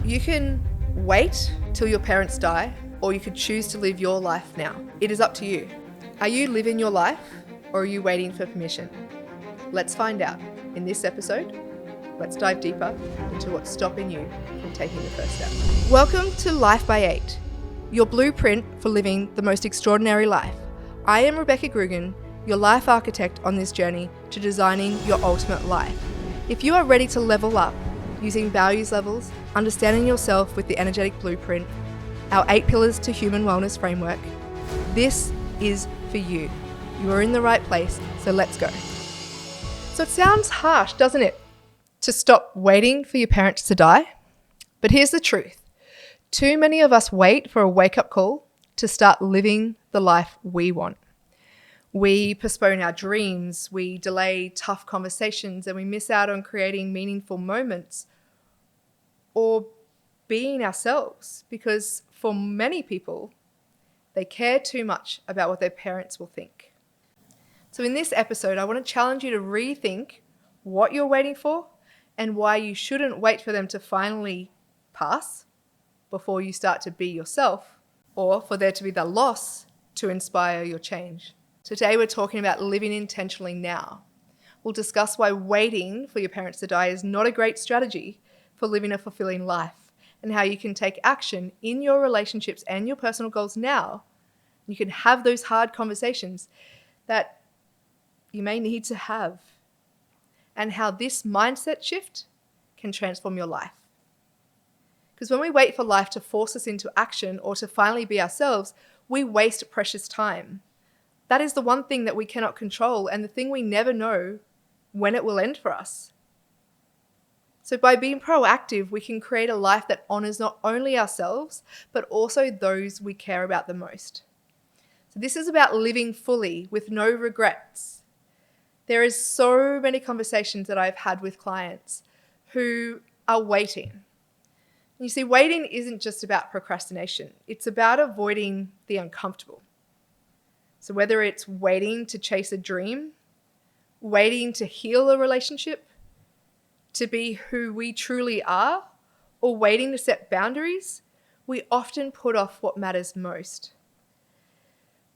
You can wait till your parents die, or you could choose to live your life now. It is up to you. Are you living your life, or are you waiting for permission? Let's find out. In this episode, let's dive deeper into what's stopping you from taking the first step. Welcome to Life by 8, your blueprint for living the most extraordinary life. I am Rebecca Grugan, your life architect on this journey to designing your ultimate life. If you are ready to level up using values levels, understanding yourself with the energetic blueprint, our 8 pillars to human wellness framework, this is for you. You are in the right place, so let's go. So it sounds harsh, doesn't it, to stop waiting for your parents to die? But here's the truth. Too many of us wait for a wake-up call to start living the life we want. We postpone our dreams, we delay tough conversations, and we miss out on creating meaningful moments or being ourselves, because for many people, they care too much about what their parents will think. So in this episode, I want to challenge you to rethink what you're waiting for and why you shouldn't wait for them to finally pass before you start to be yourself, or for there to be the loss to inspire your change. Today we're talking about living intentionally now. We'll discuss why waiting for your parents to die is not a great strategy for living a fulfilling life, and how you can take action in your relationships and your personal goals now. You can have those hard conversations that you may need to have, and how this mindset shift can transform your life. Because when we wait for life to force us into action or to finally be ourselves, we waste precious time. That is the one thing that we cannot control, and the thing we never know when it will end for us. So by being proactive, we can create a life that honors not only ourselves, but also those we care about the most. So this is about living fully with no regrets. There is so many conversations that I've had with clients who are waiting. You see, waiting isn't just about procrastination. It's about avoiding the uncomfortable. So whether it's waiting to chase a dream, waiting to heal a relationship, to be who we truly are, or waiting to set boundaries, we often put off what matters most.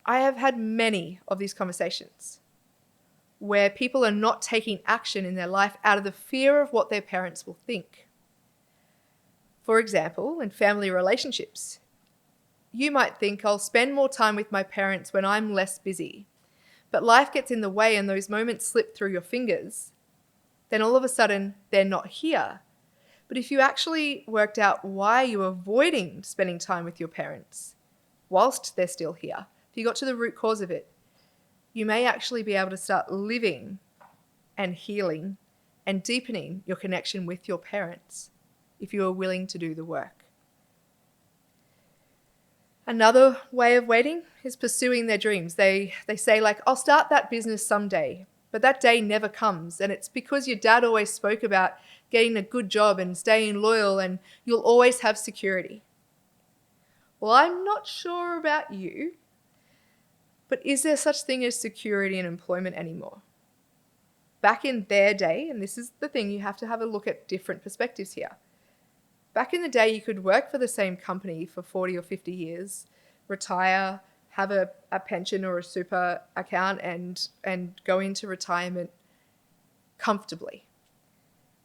I have had many of these conversations where people are not taking action in their life out of the fear of what their parents will think. For example, in family relationships, you might think, I'll spend more time with my parents when I'm less busy. But life gets in the way and those moments slip through your fingers. Then all of a sudden, they're not here. But if you actually worked out why you're avoiding spending time with your parents whilst they're still here, if you got to the root cause of it, you may actually be able to start living and healing and deepening your connection with your parents if you are willing to do the work. Another way of waiting is pursuing their dreams. They say like, I'll start that business someday, but that day never comes. And it's because your dad always spoke about getting a good job and staying loyal and you'll always have security. Well, I'm not sure about you, but is there such thing as security in employment anymore? Back in their day, and this is the thing, you have to have a look at different perspectives here. Back in the day, you could work for the same company for 40 or 50 years, retire, have a pension or a super account, and go into retirement comfortably.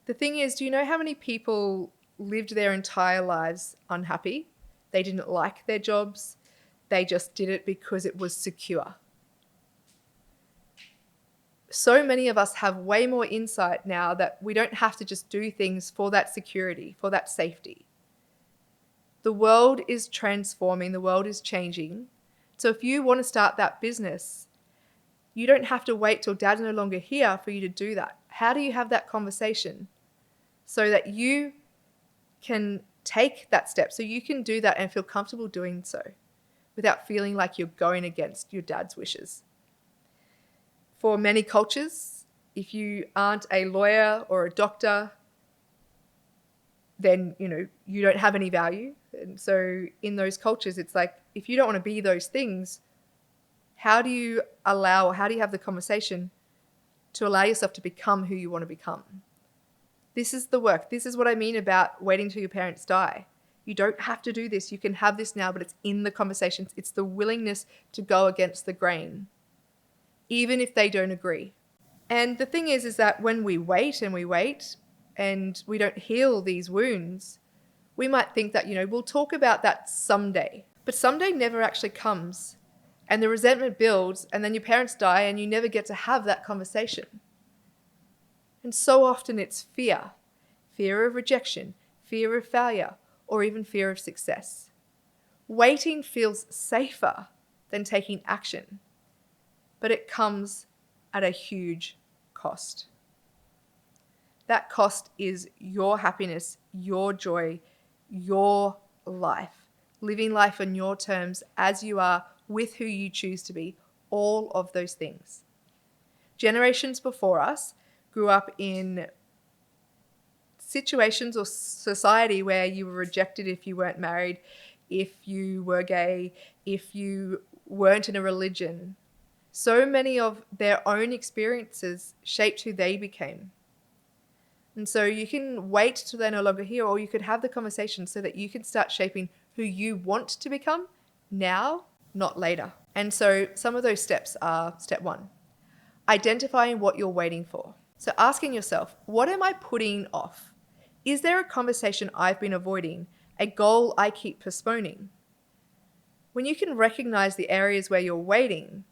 The thing is, do you know how many people lived their entire lives unhappy? They didn't like their jobs. They just did it because it was secure. So many of us have way more insight now that we don't have to just do things for that security, for that safety. The world is transforming, the world is changing. So if you want to start that business, you don't have to wait till dad's no longer here for you to do that. How do you have that conversation so that you can take that step, so you can do that and feel comfortable doing so without feeling like you're going against your dad's wishes? For many cultures, if you aren't a lawyer or a doctor, then you don't have any value. And so in those cultures, it's like, if you don't want to be those things, how do you have the conversation to allow yourself to become who you want to become? This is the work. This is what I mean about waiting till your parents die. You don't have to do this. You can have this now, but it's in the conversations. It's the willingness to go against the grain, even if they don't agree. And the thing is that when we wait and we don't heal these wounds, we might think that, we'll talk about that someday. But someday never actually comes. And the resentment builds, and then your parents die and you never get to have that conversation. And so often it's fear. Fear of rejection, fear of failure, or even fear of success. Waiting feels safer than taking action, but it comes at a huge cost. That cost is your happiness, your joy, your life. Living life on your terms as you are, with who you choose to be, all of those things. Generations before us grew up in situations or society where you were rejected if you weren't married, if you were gay, if you weren't in a religion. So many of their own experiences shaped who they became. And so you can wait till they're no longer here, or you could have the conversation so that you can start shaping who you want to become now, not later. And so some of those steps are: step 1, identifying what you're waiting for. So asking yourself, what am I putting off? Is there a conversation I've been avoiding, a goal I keep postponing? When you can recognize the areas where you're waiting,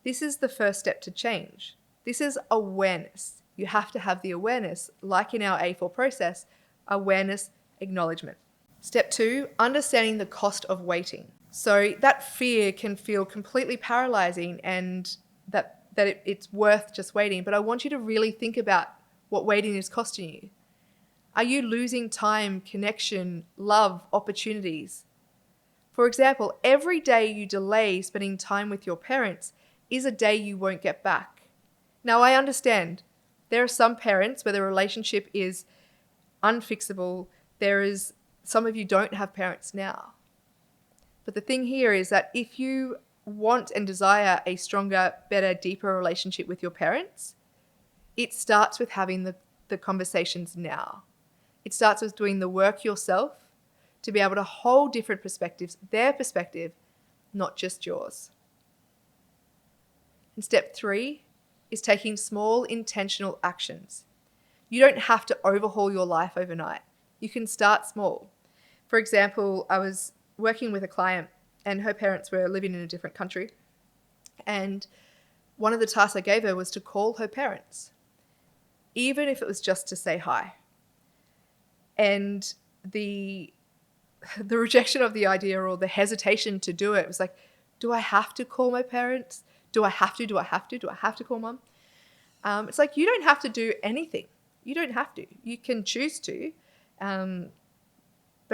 this is the first step to change. This is awareness. You have to have the awareness, like in our A4 process, awareness, acknowledgement. Step 2, understanding the cost of waiting. So that fear can feel completely paralyzing and that it's worth just waiting. But I want you to really think about what waiting is costing you. Are you losing time, connection, love, opportunities? For example, every day you delay spending time with your parents is a day you won't get back. Now, I understand there are some parents where the relationship is unfixable. Some of you don't have parents now. But the thing here is that if you want and desire a stronger, better, deeper relationship with your parents, it starts with having the conversations now. It starts with doing the work yourself to be able to hold different perspectives, their perspective, not just yours. And step 3 is taking small intentional actions. You don't have to overhaul your life overnight. You can start small. For example, I was working with a client and her parents were living in a different country. And one of the tasks I gave her was to call her parents, even if it was just to say hi. And the rejection of the idea, or the hesitation to do it, was like, do I have to call my parents? Do I have to call mom? It's like, you don't have to do anything. You don't have to. You can choose to. But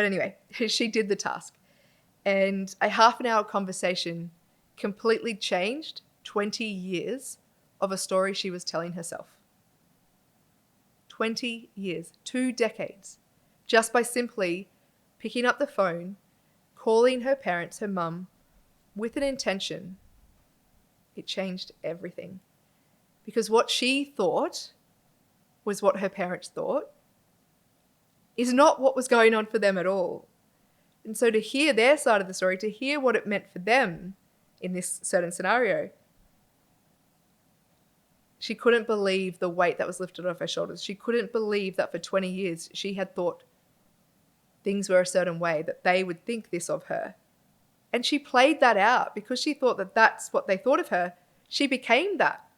anyway, she did the task. And a half an hour conversation completely changed 20 years of a story she was telling herself. 20 years, 2 decades, just by simply picking up the phone, calling her parents, her mum, with an intention. It changed everything. Because what she thought was what her parents thought is not what was going on for them at all. And so to hear their side of the story, to hear what it meant for them in this certain scenario, she couldn't believe the weight that was lifted off her shoulders. She couldn't believe that for 20 years she had thought things were a certain way, that they would think this of her. And she played that out because she thought that that's what they thought of her. She became that.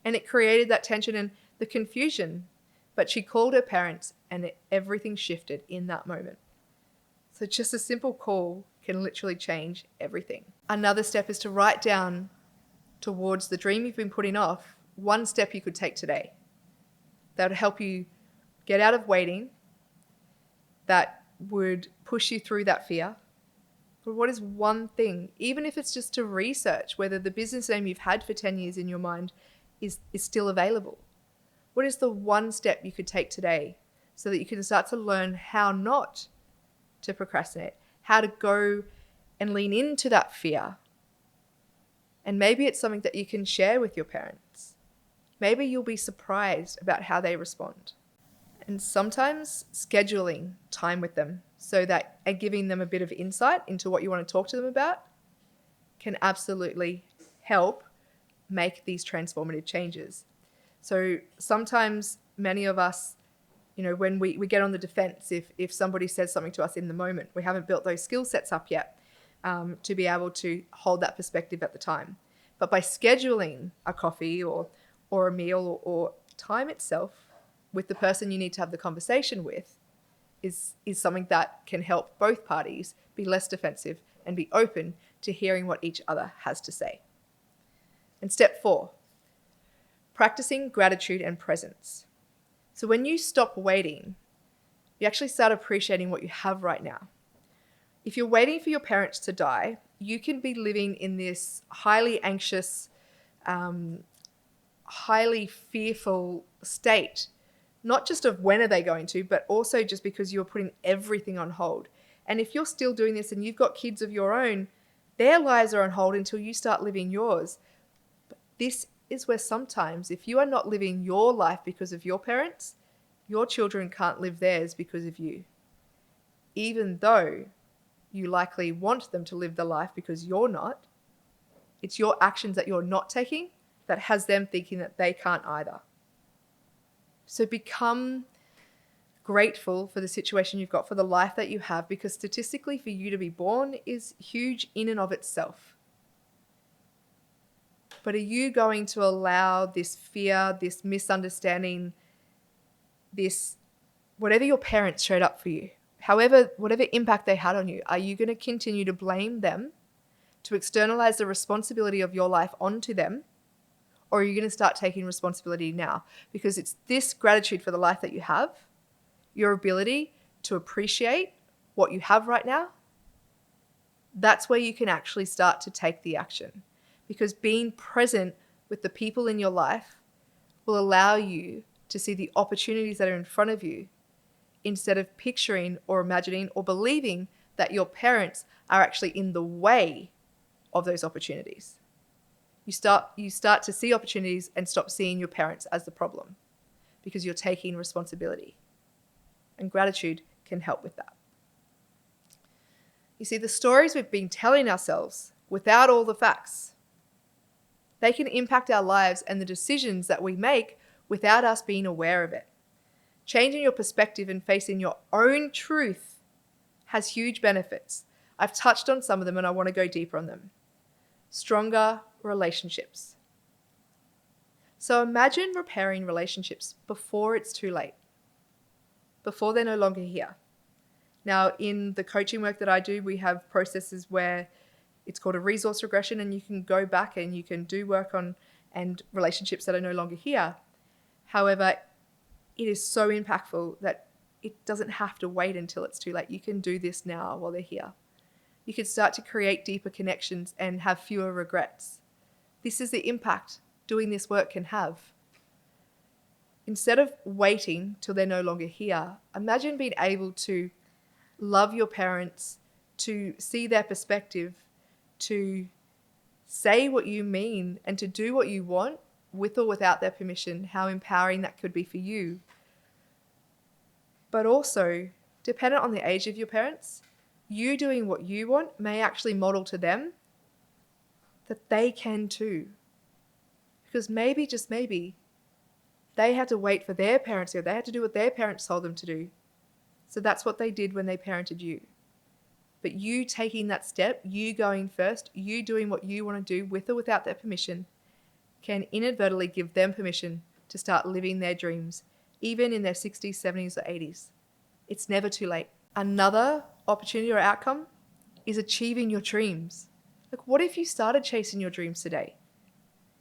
And it created that tension and the confusion. But she called her parents and everything shifted in that moment. So just a simple call can literally change everything. Another step is to write down towards the dream you've been putting off, one step you could take today that would help you get out of waiting, that would push you through that fear. But what is one thing, even if it's just to research whether the business name you've had for 10 years in your mind is still available? What is the one step you could take today so that you can start to learn how not to procrastinate, how to go and lean into that fear? And maybe it's something that you can share with your parents. Maybe you'll be surprised about how they respond. And sometimes scheduling time with them so that and giving them a bit of insight into what you want to talk to them about can absolutely help make these transformative changes. So sometimes many of us, when we get on the defense, if somebody says something to us in the moment, we haven't built those skill sets up yet to be able to hold that perspective at the time. But by scheduling a coffee or a meal or time itself with the person you need to have the conversation with is something that can help both parties be less defensive and be open to hearing what each other has to say. And step 4, practicing gratitude and presence. So when you stop waiting, you actually start appreciating what you have right now. If you're waiting for your parents to die, you can be living in this highly anxious, highly fearful state, not just of when are they going to, but also just because you're putting everything on hold. And if you're still doing this and you've got kids of your own, their lives are on hold until you start living yours. But this is where sometimes if you are not living your life because of your parents, your children can't live theirs because of you. Even though you likely want them to live the life because you're not, it's your actions that you're not taking that has them thinking that they can't either. So become grateful for the situation you've got, for the life that you have, because statistically for you to be born is huge in and of itself. But are you going to allow this fear, this misunderstanding, this whatever your parents showed up for you, whatever impact they had on you, are you going to continue to blame them, to externalize the responsibility of your life onto them? Or are you going to start taking responsibility now? Because it's this gratitude for the life that you have, your ability to appreciate what you have right now, that's where you can actually start to take the action. Because being present with the people in your life will allow you to see the opportunities that are in front of you instead of picturing or imagining or believing that your parents are actually in the way of those opportunities. You start to see opportunities and stop seeing your parents as the problem because you're taking responsibility. And gratitude can help with that. You see, the stories we've been telling ourselves without all the facts, they can impact our lives and the decisions that we make without us being aware of it. Changing your perspective and facing your own truth has huge benefits. I've touched on some of them and I want to go deeper on them. Stronger relationships. So imagine repairing relationships before it's too late, before they're no longer here. Now, in the coaching work that I do, we have processes where it's called a resource regression, and you can go back and you can do work on and relationships that are no longer here. However, it is so impactful that it doesn't have to wait until it's too late. You can do this now while they're here. You can start to create deeper connections and have fewer regrets. This is the impact doing this work can have. Instead of waiting till they're no longer here, imagine being able to love your parents, to see their perspective, to say what you mean and to do what you want with or without their permission, how empowering that could be for you. But also, dependent on the age of your parents, you doing what you want may actually model to them that they can too. Because maybe, just maybe, they had to wait for their parents, or they had to do what their parents told them to do. So that's what they did when they parented you. But you taking that step, you going first, you doing what you want to do with or without their permission, can inadvertently give them permission to start living their dreams, even in their 60s, 70s, or 80s. It's never too late. Another opportunity or outcome is achieving your dreams. Like, what if you started chasing your dreams today?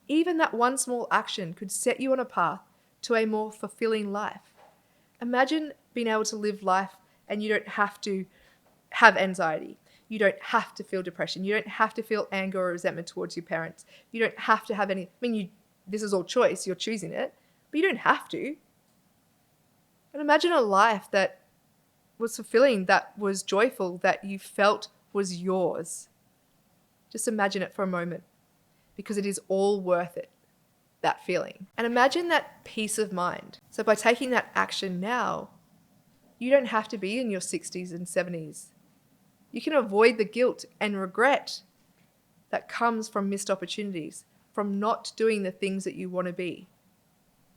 Even that one small action could set you on a path to a more fulfilling life. Imagine being able to live life and you don't have to have anxiety. You don't have to feel depression. You don't have to feel anger or resentment towards your parents. You don't have to have any, this is all choice, you're choosing it, but you don't have to. And imagine a life that was fulfilling, that was joyful, that you felt was yours. Just imagine it for a moment, because it is all worth it. that feeling. And imagine that peace of mind. So by taking that action now, you don't have to be in your 60s and 70s. You can avoid the guilt and regret that comes from missed opportunities, from not doing the things that you want to be.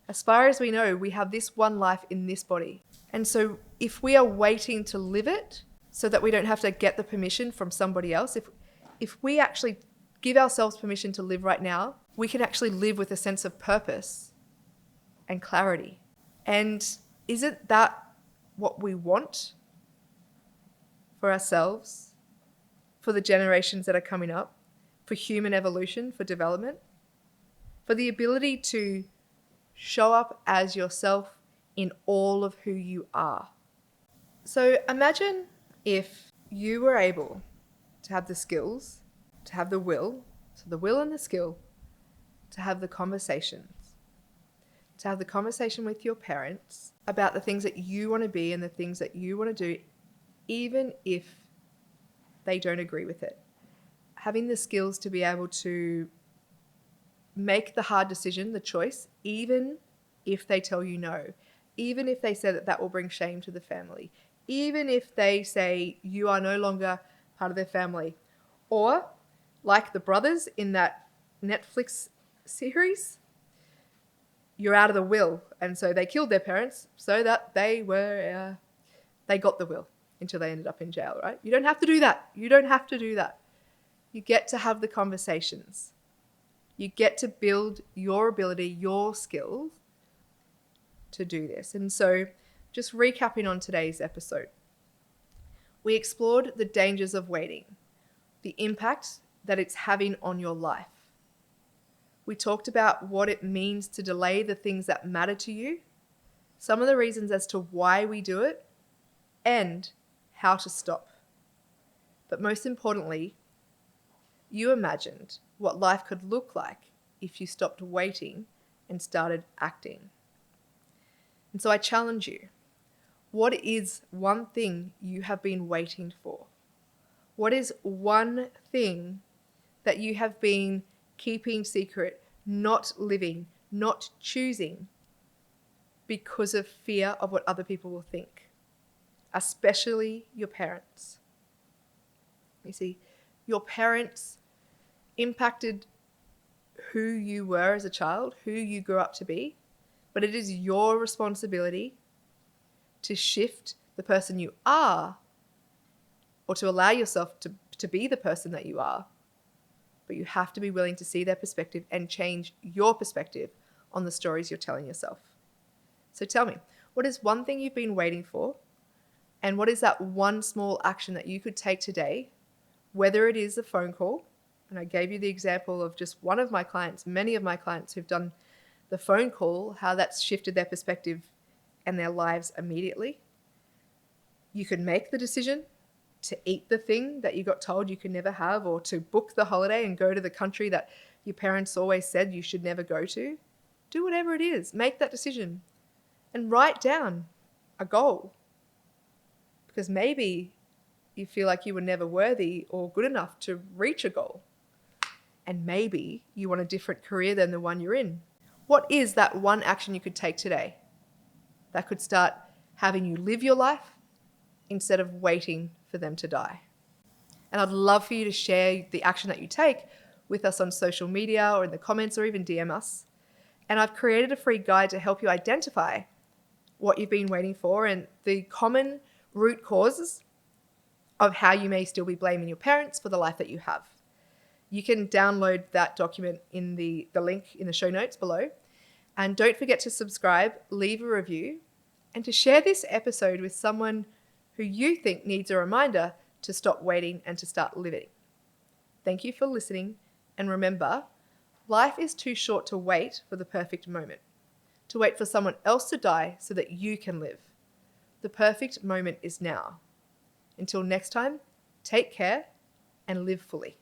As far as we know, we have this one life in this body. And so if we are waiting to live it so that we don't have to get the permission from somebody else, if we actually give ourselves permission to live right now, we can actually live with a sense of purpose and clarity. And isn't that what we want for ourselves, for the generations that are coming up, for human evolution, for development, for the ability to show up as yourself in all of who you are? So imagine if you were able to have the skills, to have the will, so the will and the skill, to have the conversations, to have the conversation with your parents about the things that you want to be and the things that you want to do, even if they don't agree with it. Having the skills to be able to make the hard decision, the choice, even if they tell you no, even if they say that that will bring shame to the family, even if they say you are no longer part of their family. Or like the brothers in that Netflix series, you're out of the will. And so they killed their parents so that they got the will until they ended up in jail, right? You don't have to do that. You don't have to do that. You get to have the conversations. You get to build your ability, your skills to do this. And so just recapping on today's episode, we explored the dangers of waiting, the impact that it's having on your life. We talked about what it means to delay the things that matter to you, some of the reasons as to why we do it, and how to stop. But most importantly, you imagined what life could look like if you stopped waiting and started acting. And so I challenge you, what is one thing you have been waiting for? What is one thing that you have been keeping secret, not living, not choosing because of fear of what other people will think, especially your parents? You see, your parents impacted who you were as a child, who you grew up to be, but it is your responsibility to shift the person you are, or to allow yourself to be the person that you are. But you have to be willing to see their perspective and change your perspective on the stories you're telling yourself. So tell me, what is one thing you've been waiting for? And what is that one small action that you could take today, whether it is a phone call? And I gave you the example of just one of my clients, many of my clients who've done the phone call, how that's shifted their perspective and their lives immediately. You could make the decision to eat the thing that you got told you could never have, or to book the holiday and go to the country that your parents always said you should never go to. Do whatever it is. Make that decision and write down a goal. Because maybe you feel like you were never worthy or good enough to reach a goal. And maybe you want a different career than the one you're in. What is that one action you could take today that could start having you live your life instead of waiting for them to die? And I'd love for you to share the action that you take with us on social media or in the comments, or even DM us. And I've created a free guide to help you identify what you've been waiting for and the common root causes of how you may still be blaming your parents for the life that you have. You can download that document in the link in the show notes below. And don't forget to subscribe, leave a review, and to share this episode with someone who you think needs a reminder to stop waiting and to start living. Thank you for listening. And remember, life is too short to wait for the perfect moment, to wait for someone else to die so that you can live. The perfect moment is now. Until next time, take care and live fully.